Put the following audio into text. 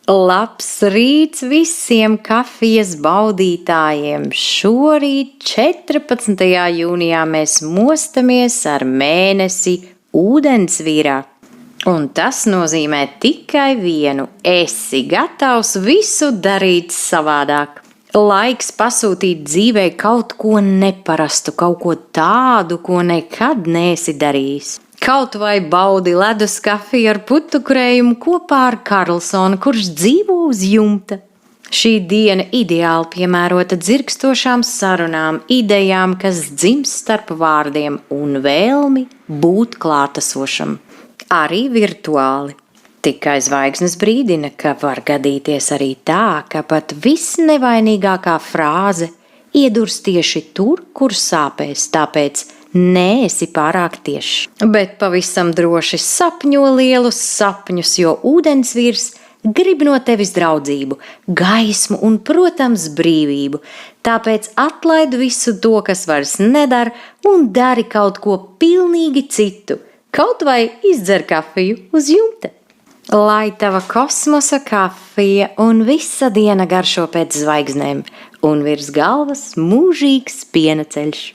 Labs rīts visiem kafijas baudītājiem! Šorīt, 14. jūnijā, mēs mostamies ar mēnesi ūdensvīrā. Un tas nozīmē tikai vienu – esi gatavs visu darīt savādāk. Laiks pasūtīt dzīvē kaut ko neparastu, kaut ko tādu, ko nekad neesi darījis. Kaut vai baudi ledus kafiju ar putu krējumu kopā ar Karlsonu, kurš dzīvo uz jumta. Šī diena ideāli piemērota dzirkstošām sarunām, idejām, kas dzimst starp vārdiem un vēlmi būt klātesošam. Arī virtuāli. Tikai zvaigznes brīdina, ka var gadīties arī tā, ka pat visnevainīgākā frāze iedurs tieši tur, kur sāpēs, tāpēc neesi pārāk tiešs. Bet pavisam droši sapņo lielus sapņus, jo ūdensvīrs grib no tevis draudzību, gaismu un, protams, brīvību. Tāpēc atlaid visu to, kas vairs nedara, un dari kaut ko pilnīgi citu. Kaut vai izdzer kafiju uz jumta. Lai tava kosmosa kafija un visa diena garšo pēc zvaigznēm, un virs galvas mūžīgs piena ceļš.